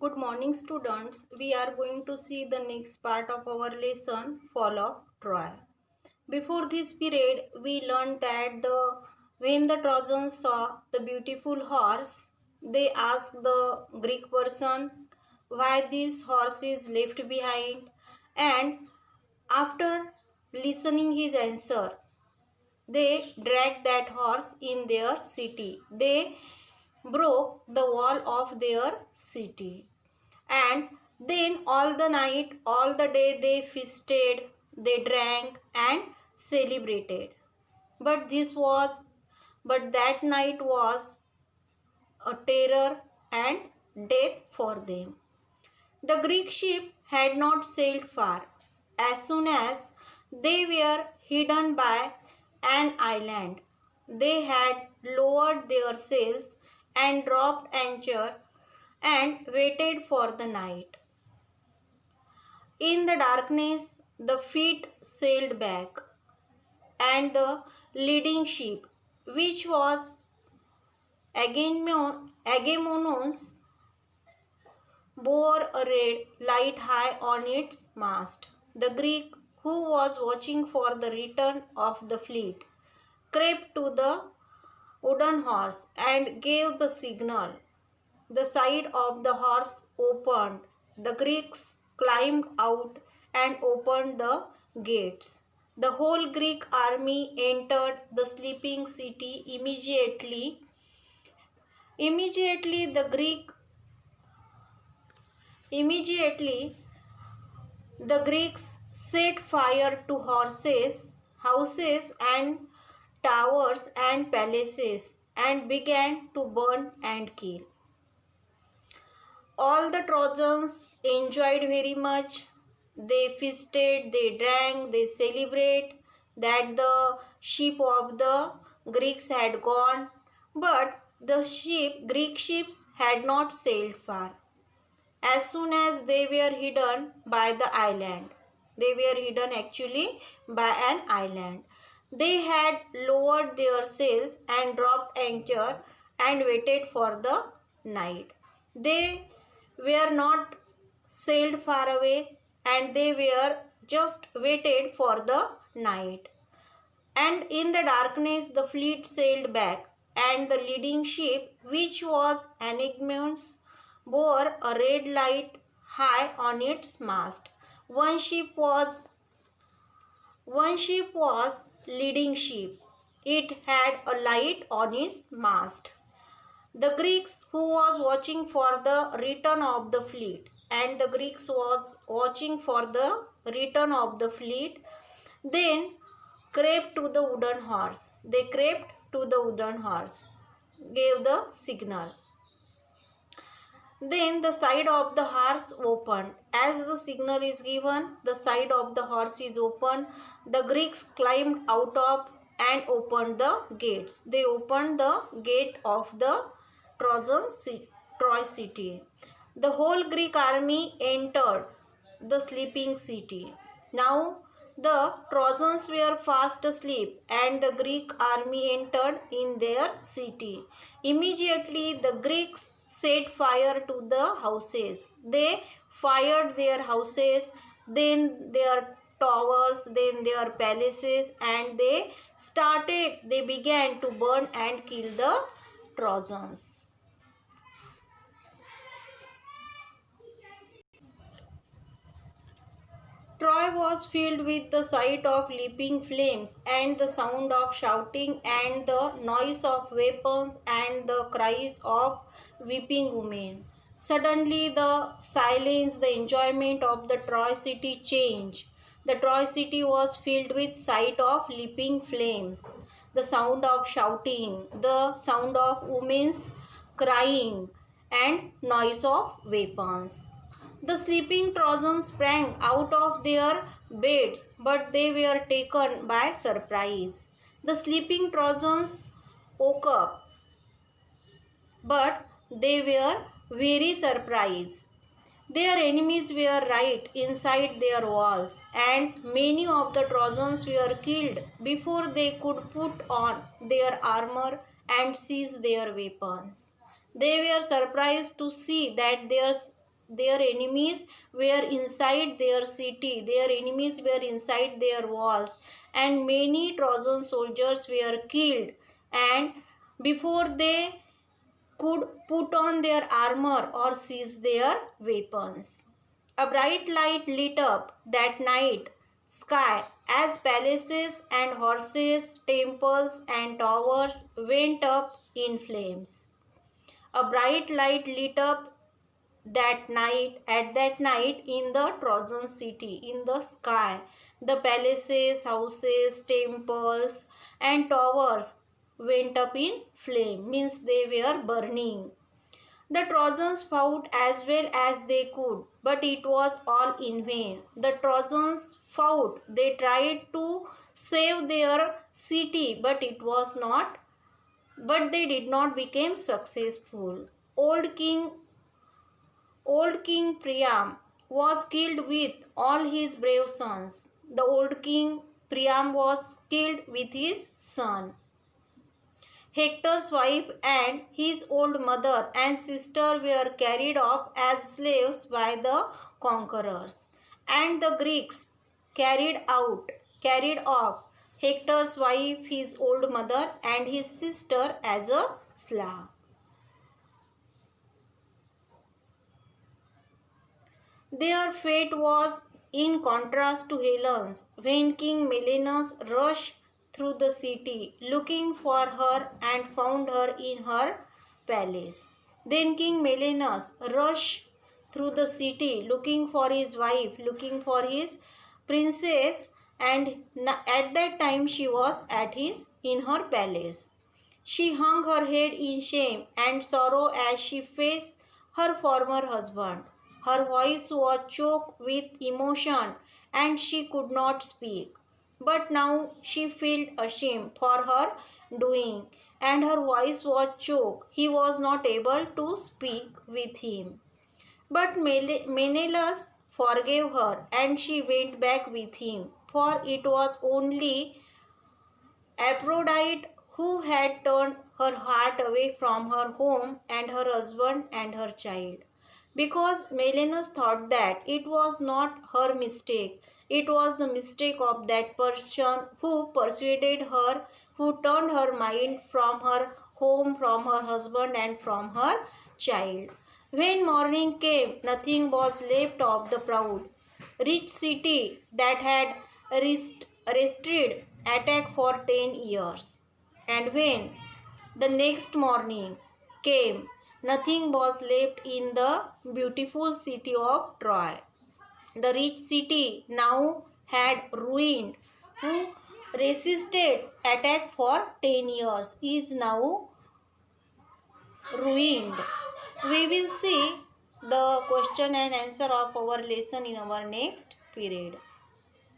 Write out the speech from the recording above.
Good morning, students. We are going to see the next part of our lesson, Fall of Troy. Before this period, we learned that when the Trojans saw the beautiful horse, they asked the Greek person why this horse is left behind, and after listening his answer, they dragged that horse in their city. They broke the wall of their city. And then all the night, all the day they feasted, they drank and celebrated. But that night was a terror and death for them. The Greek ship had not sailed far. As soon as they were hidden by an island, they had lowered their sails and dropped anchor and waited for the night. In the darkness, the fleet sailed back, and the leading ship, which was Agamemnon's, bore a red light high on its mast. The Greek, who was watching for the return of the fleet, crept to the wooden horse and gave the signal. The side of the horse opened. The Greeks climbed out and opened the gates. The whole Greek army entered the sleeping city immediately. Immediately the Greeks set fire to houses and towers and palaces and began to burn and kill. All the Trojans enjoyed very much. They feasted, they drank, they celebrate that the ship of the Greeks had gone, but the Greek ships had not sailed far. As soon as they were hidden by the island, they were hidden actually by an island. They had lowered their sails and dropped anchor and waited for the night. They were not sailed far away, and they were just waited for the night. And in the darkness the fleet sailed back, and the leading ship, which was Agamemnon's, bore a red light high on its mast. One ship was leading ship. It had a light on its mast. The Greeks, who was watching for the return of the fleet, and the Greeks was watching for the return of the fleet, then crept to the wooden horse. They crept to the wooden horse, gave the signal. Then the side of the horse opened. As the signal is given, the side of the horse is opened. The Greeks climbed out of and opened the gates. They opened the gate of the Troy city. The whole Greek army entered the sleeping city. Now the Trojans were fast asleep, and the Greek army entered in their city. Immediately the Greeks set fire to the houses. They fired their houses, then their towers, then their palaces, and they began to burn and kill the Trojans. Troy was filled with the sight of leaping flames and the sound of shouting and the noise of weapons and the cries of weeping women. Suddenly the silence, the enjoyment of the Troy city changed. The Troy city was filled with sight of leaping flames, the sound of shouting, the sound of women's crying, and noise of weapons. The sleeping Trojans sprang out of their beds, but they were taken by surprise. The sleeping Trojans woke up, but they were very surprised. Their enemies were right inside their walls, and many of the Trojans were killed before they could put on their armor and seize their weapons. They were surprised to see that their Their enemies were inside their city. Their enemies were inside their walls. And many Trojan soldiers were killed. And before they could put on their armor or seize their weapons. A bright light lit up that night sky as palaces and horses, temples and towers went up in flames. A bright light lit up that night in the Trojan city, in the sky. The palaces, houses, temples and towers went up in flame, means they were burning. The Trojans fought as well as they could, but it was all in vain. The Trojans fought, they tried to save their city, but they did not become successful. Old King Priam was killed with all his brave sons. The old King Priam was killed with his son. Hector's wife and his old mother and sister were carried off as slaves by the conquerors. And the Greeks carried off Hector's wife, his old mother and his sister as a slave. Their fate was in contrast to Helen's when King Menelaus rushed through the city looking for her and found her in her palace. Then King Menelaus rushed through the city looking for his wife, looking for his princess, and at that time she was in her palace. She hung her head in shame and sorrow as she faced her former husband. Her voice was choked with emotion and she could not speak. But now she felt ashamed for her doing, and her voice was choked. He was not able to speak with him. But Menelaus forgave her and she went back with him, for it was only Aphrodite who had turned her heart away from her home and her husband and her child. Because Menelaus thought that it was not her mistake, it was the mistake of that person who persuaded her, who turned her mind from her home, from her husband and from her child. When morning came, nothing was left of the proud, rich city that had resisted attack for 10 years. And when the next morning came, nothing was left in the beautiful city of Troy. The rich city now had ruined, who resisted attack for 10 years is now ruined. We will see the question and answer of our lesson in our next period.